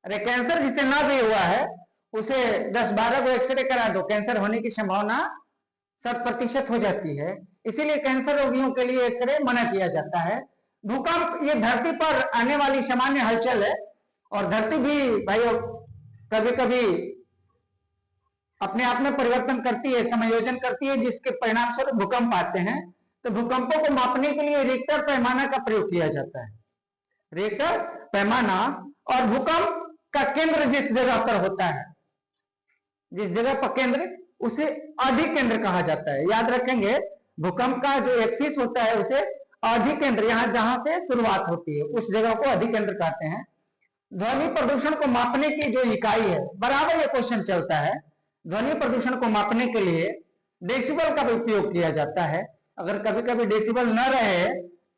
अरे कैंसर जिसे ना भी हुआ है उसे 10-12 को एक्सरे करा दो, कैंसर होने की संभावना 100% हो जाती है। इसीलिए कैंसर रोगियों के लिए एक्सरे मना किया जाता है। भूकंप ये धरती पर आने वाली सामान्य हलचल है, और धरती भी भाई कभी कभी अपने आप में परिवर्तन करती है, समायोजन करती है, जिसके परिणाम स्वरूप भूकंप आते हैं। तो भूकंपों को मापने के लिए रिक्टर पैमाना का प्रयोग किया जाता है। रिक्टर पैमाना, और भूकंप का केंद्र जिस जगह पर होता है, जिस जगह पर केंद्र, उसे अधिकेंद्र कहा जाता है। याद रखेंगे, भूकंप का जो एक्सिस होता है उसे अधिकेंद्र, यहां जहां से शुरुआत होती है उस जगह को अधिकेंद्र कहते हैं। ध्वनि प्रदूषण को मापने की जो इकाई है, बराबर ये क्वेश्चन चलता है, ध्वनि प्रदूषण को मापने के लिए डेसिबल का भी उपयोग किया जाता है। अगर कभी कभी डेसिबल न रहे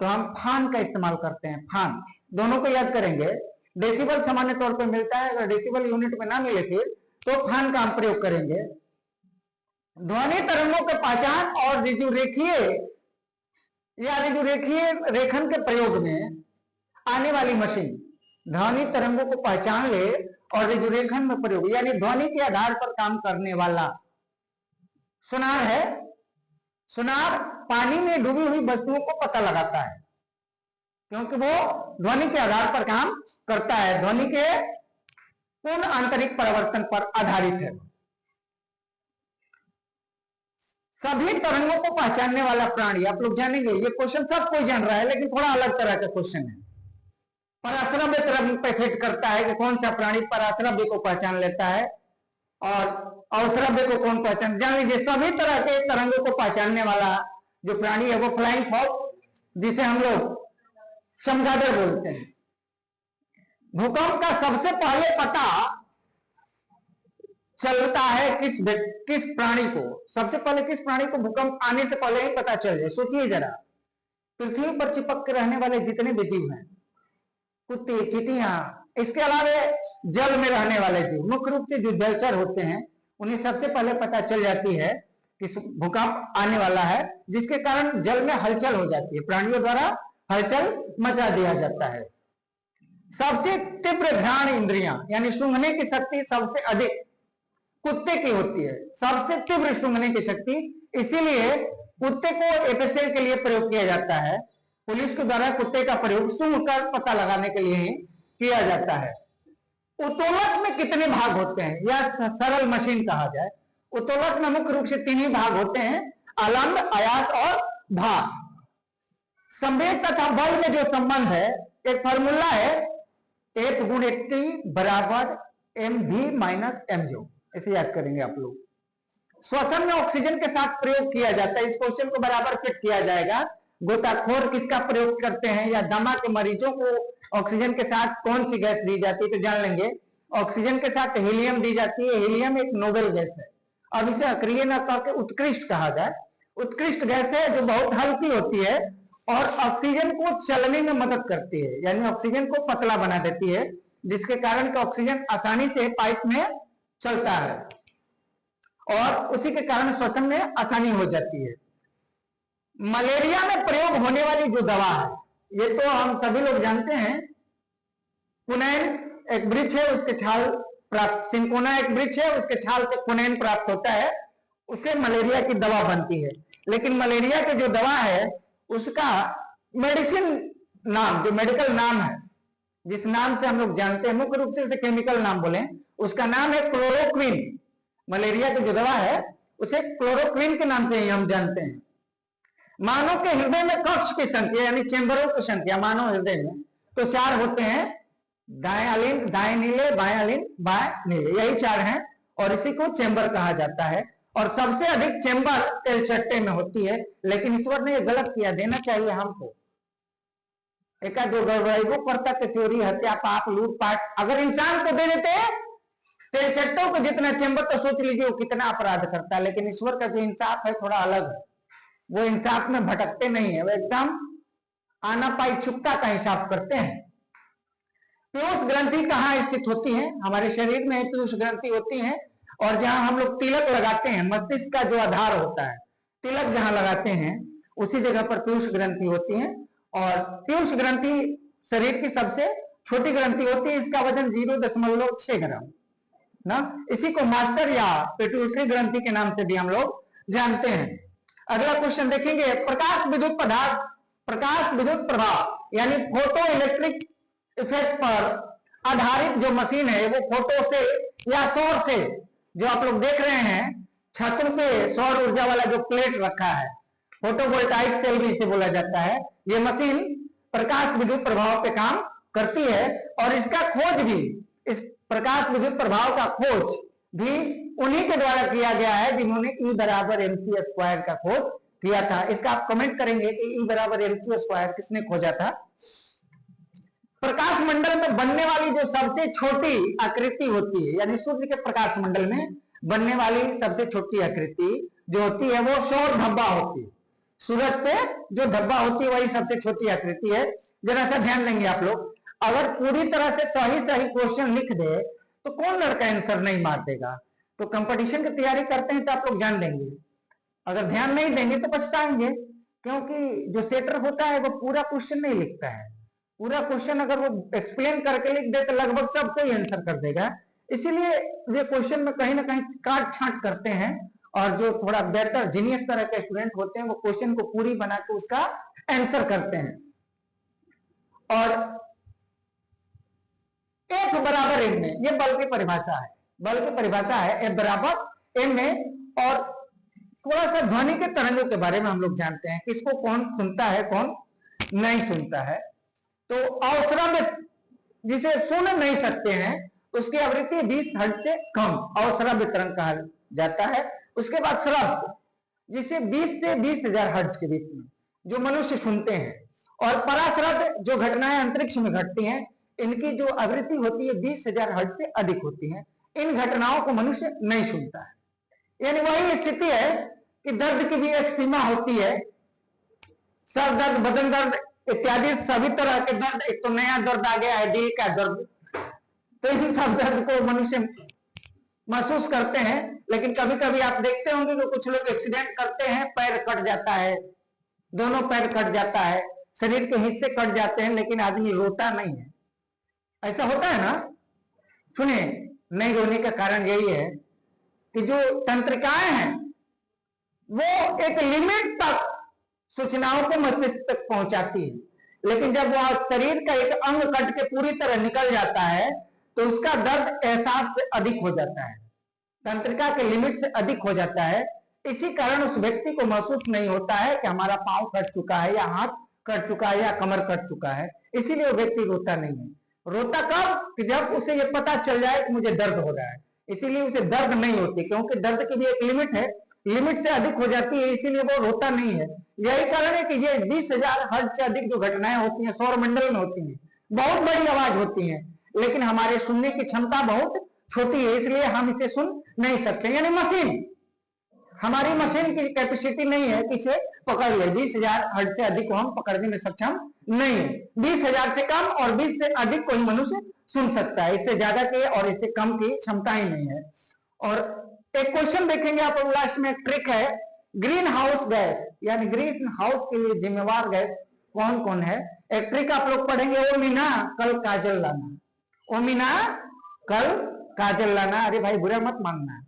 तो हम फान का इस्तेमाल करते हैं। फान, दोनों को याद करेंगे। डेसिबल सामान्य तौर पर मिलता है, अगर डेसिबल यूनिट में ना मिले फिर तो फान का हम प्रयोग करेंगे। ध्वनि तरंगों के पहचान और ऋजुरेखीय या ऋजुरेखीय रेखन के प्रयोग में आने वाली मशीन ध्वनि तरंगों को पहचान ले और ऋजुरेखन में प्रयोग, यानी ध्वनि के आधार पर काम करने वाला सुनार है। सुनार पानी में डूबी हुई वस्तुओं को पता लगाता है, क्योंकि वो ध्वनि के आधार पर काम करता है, ध्वनि के पूर्ण आंतरिक परिवर्तन पर आधारित है। सभी तरंगों को पहचानने वाला प्राणी, आप लोग जानेंगे, ये क्वेश्चन सब कोई जान रहा है लेकिन थोड़ा अलग तरह का क्वेश्चन है। पराश्रव्य तरंग पे फिट करता है कि कौन सा प्राणी पराश्रव्य को पहचान लेता है और अवश्रव्य को कौन पहचान। जान लीजिए, सभी तरह के तरंगों को पहचानने वाला जो प्राणी है वो फ्लाइंग फॉक्स, जिसे हम लोग चमगादड़ बोलते हैं। भूकंप का सबसे पहले पता चलता है किस प्राणी को, सबसे पहले किस प्राणी को भूकंप आने से पहले ही पता चल जाए? सोचिए जरा, पृथ्वी पर चिपक के रहने वाले जितने भी जीव हैं, कुत्ते, चींटियां, इसके अलावा जल में रहने वाले जीव, मुख्य रूप से जो जलचर होते हैं, उन्हें सबसे पहले पता चल जाती है कि भूकंप आने वाला है, जिसके कारण जल में हलचल हो जाती है, प्राणियों द्वारा हलचल मचा दिया जाता है। सबसे तीव्र घ्राण इंद्रियां यानी सूंघने की शक्ति सबसे अधिक कुत्ते की होती है, सबसे तीव्र सूंघने की शक्ति। इसीलिए कुत्ते को एपिसेल के लिए प्रयोग किया जाता है। पुलिस के द्वारा कुत्ते का प्रयोग सूंघकर पता लगाने के लिए किया जाता है। उत्तोलक में कितने भाग होते हैं, या सरल मशीन कहा जाए। उत्तोलक में मुख्य रूप से 3 ही भाग होते हैं, आलंब, अयास और भार। संवेग तथा बल में जो संबंध है, एक फॉर्मूला है, F × T बराबर mv - mjo, इसे याद करेंगे आप लोग। श्वसन में ऑक्सीजन के साथ प्रयोग किया जाता है, इस क्वेश्चन को बराबर फिट किया जाएगा। गोताखोर किसका प्रयोग करते हैं, या दमा के मरीजों को ऑक्सीजन के साथ कौन सी गैस दी जाती है, तो जान लेंगे ऑक्सीजन के साथ हीलियम दी जाती है। हीलियम एक नोबेल गैस है, और इसे अक्रिय न करके उत्कृष्ट कहा जाए। उत्कृष्ट गैस है जो बहुत हल्की होती है और ऑक्सीजन को चलने में मदद करती है, यानी ऑक्सीजन को पतला बना देती है, जिसके कारण कि ऑक्सीजन आसानी से पाइप में चलता है और उसी के कारण श्वसन में आसानी हो जाती है। मलेरिया में प्रयोग होने वाली जो दवा है, ये तो हम सभी लोग जानते हैं, क्विनैन एक वृक्ष है, उसके छाल प्राप्त, सिंकोना एक वृक्ष है, उसके छाल से क्विनैन प्राप्त होता है, उससे मलेरिया की दवा बनती है। लेकिन मलेरिया की जो दवा है उसका मेडिसिन नाम, जो मेडिकल नाम है, जिस नाम से हम लोग जानते हैं, मुख्य रूप से उसे केमिकल नाम बोले, उसका नाम है क्लोरोक्विन। मलेरिया की जो दवा है उसे क्लोरोक्विन के नाम से ही हम जानते हैं। मानव के हृदय में कक्ष की संख्या यानी चेंबरों की संख्या मानव हृदय में तो 4 होते हैं, दायालीन, दाएं नीले, बायालीन, बाएं नीले, यही 4 हैं, और इसी को चेंबर कहा जाता है। और सबसे अधिक चेंबर तेलचट्टे में होती है, लेकिन ईश्वर ने गलत किया, देना चाहिए हमको। एक दो गड़बड़ाइयों करता के चोरी, हत्या, पाप, लूटपाट, अगर इंसान को दे देते तेलचट्टों को जितना चेंबर, तो सोच लीजिए वो कितना अपराध करता है। लेकिन ईश्वर का जो इंसाफ है थोड़ा अलग है, वो इंसाफ में भटकते नहीं है, वो एकदम आना पाई चुकता का हिसाब करते हैं। पीयूष ग्रंथि कहाँ स्थित होती है? हमारे शरीर में पीयूष ग्रंथि होती है, और जहां हम लोग तिलक लगाते हैं, मस्तिष्क का जो आधार होता है, तिलक जहां लगाते हैं उसी जगह पर पीयूष ग्रंथि होती है। और पीयूष ग्रंथि शरीर की सबसे छोटी ग्रंथि होती है, इसका वजन 0.6 ग्राम ना। इसी को मास्टर या पिट्यूटरी ग्रंथि के नाम से भी हम लोग जानते हैं। अगला क्वेश्चन देखेंगे, प्रकाश विद्युत पदार्थ, प्रकाश विद्युत प्रभाव यानी फोटो इलेक्ट्रिक इफेक्ट पर आधारित जो मशीन है वो फोटो से या सौर से, जो आप लोग देख रहे हैं छतों पे सौर ऊर्जा वाला जो प्लेट रखा है, फोटोवोल्टाइक सेल भी इसे बोला जाता है, ये मशीन प्रकाश विद्युत प्रभाव पे काम करती है। और इसका खोज भी, इस प्रकाश विद्युत प्रभाव का खोज भी उन्हीं के द्वारा किया गया है जिन्होंने E बराबर mc स्क्वायर का खोज किया था। इसका आप कमेंट करेंगे कि E बराबर mc स्क्वायर किसने खोजा था। प्रकाश मंडल में बनने वाली जो सबसे छोटी आकृति होती है, यानी सूर्य के प्रकाश मंडल में बनने वाली सबसे छोटी आकृति जो होती है वो सौर धब्बा होती है। सूरज पे जो धब्बा होती है वही सबसे छोटी आकृति है। जरा सा ध्यान देंगे आप लोग, अगर पूरी तरह से सही सही क्वेश्चन लिख दे तो कौन लड़का आंसर नहीं मार देगा। तो कंपटीशन की तैयारी करते हैं तो आप लोग जान लेंगे, अगर ध्यान नहीं देंगे तो पछताएंगे, क्योंकि जो सेटर होता है वो पूरा क्वेश्चन नहीं लिखता है। पूरा क्वेश्चन अगर वो एक्सप्लेन करके लिख दे तो लगभग सब कोई आंसर कर देगा। इसीलिए वे क्वेश्चन में कहीं ना कहीं काट छांट करते हैं, और जो थोड़ा बेटर जीनियस तरह के स्टूडेंट होते हैं वो क्वेश्चन को पूरी बना के उसका आंसर करते हैं। और F बराबर m में, ये बल की परिभाषा है, बल की परिभाषा है F बराबर m में। और थोड़ा सा ध्वनि के तरंगों के बारे में हम लोग जानते हैं, किसको कौन सुनता है कौन नहीं सुनता है। तो अवसरभ जिसे सुन नहीं सकते हैं उसकी आवृत्ति 20 हर्ट्ज से कम अवसरभ तरंग कहा जाता है। उसके बाद श्रव्य जिसे 20 से 20,000 हर्ट्ज के बीच में जो मनुष्य सुनते हैं, और पराश्रव्य जो घटनाएं अंतरिक्ष में घटती हैं इनकी जो आवृत्ति होती है 20,000 हर्ट्ज से अधिक होती है। इन घटनाओं को मनुष्य नहीं सुनता है। यानी वही स्थिति है कि दर्द की भी एक सीमा होती है, सर दर्द, बदन दर्द इत्यादि सभी तरह के दर्द। एक तो नया दर्द आ गया है दिल का दर्द, तो इन सब दर्द को मनुष्य महसूस करते हैं। लेकिन कभी कभी आप देखते होंगे कि कुछ लोग एक्सीडेंट करते हैं, पैर कट जाता है, दोनों पैर कट जाता है, शरीर के हिस्से कट जाते हैं, लेकिन आदमी रोता नहीं है। ऐसा होता है ना। सुनिए, नहीं रोने का कारण यही है कि जो तंत्रिकाएं हैं वो एक लिमिट तक सूचनाओं को मस्तिष्क तक पहुंचाती है, लेकिन जब वह शरीर का एक अंग कट के पूरी तरह निकल जाता है तो उसका दर्द एहसास से अधिक हो जाता है, तंत्रिका के लिमिट से अधिक हो जाता है। इसी कारण उस व्यक्ति को महसूस नहीं होता है कि हमारा पांव कट चुका है या हाथ कट चुका है या कमर कट चुका है, इसीलिए वो व्यक्ति रोता नहीं है। रोता कब? कि जब उसे ये पता चल जाए कि मुझे दर्द हो रहा है, इसीलिए उसे दर्द नहीं होती, क्योंकि दर्द की भी एक लिमिट है, लिमिट से अधिक हो जाती है, इसीलिए वो रोता नहीं है। यही कारण है कि ये 20,000 हर्ट्ज से अधिक जो घटनाएं होती हैं सौर मंडल में होती हैं, बहुत बड़ी आवाज होती है, लेकिन हमारे सुनने की क्षमता बहुत छोटी है, इसलिए हम इसे सुन नहीं सकते। यानी मशीन, हमारी मशीन की कैपेसिटी नहीं है कि इसे पकड़ ले। 20,000 हर्ट्ज से अधिक को हम पकड़ने में सक्षम नहीं है। 20,000 से कम और 20 से अधिक को ही मनुष्य सुन सकता है, इससे ज्यादा की और इससे कम की क्षमता ही नहीं है। और एक क्वेश्चन देखेंगे आप लोग लास्ट में, एक ट्रिक है, ग्रीन हाउस गैस यानी ग्रीन हाउस के लिए जिम्मेवार गैस कौन कौन है। एक ट्रिक आप लोग पढ़ेंगे, ओ मीना कल काजल लाना, ओ मीना कल काजल लाना। अरे भाई बुरा मत मानना,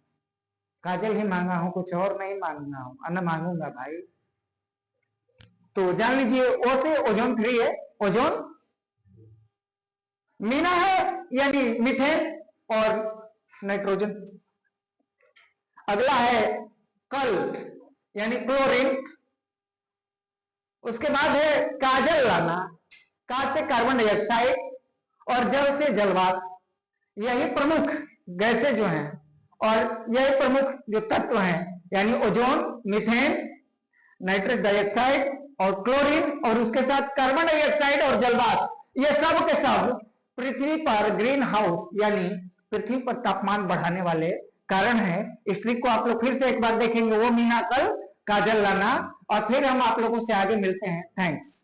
काजल ही मांगा हूं, कुछ और नहीं मांगना हूं, अन्न मांगूंगा भाई। तो जान लीजिए, ओ से ओजोन 3 है, ओजोन। मीना है यानी मीथेन और नाइट्रोजन। अगला है कल यानी क्लोरीन। उसके बाद है काजल लाना, का से कार्बन डाइऑक्साइड और जल से जलवाष्प। यही प्रमुख गैसें जो हैं और यही प्रमुख जो तत्व हैं, यानी ओजोन, मीथेन, नाइट्रस डाइऑक्साइड और क्लोरीन, और उसके साथ कार्बन डाइऑक्साइड और जलवाष्प, ये सब के सब पृथ्वी पर ग्रीन हाउस यानी पृथ्वी पर तापमान बढ़ाने वाले कारण है। इस ट्रिक को आप लोग फिर से एक बार देखेंगे, वो मीना कल काजल लाना, और फिर हम आप लोगों से आगे मिलते हैं। थैंक्स।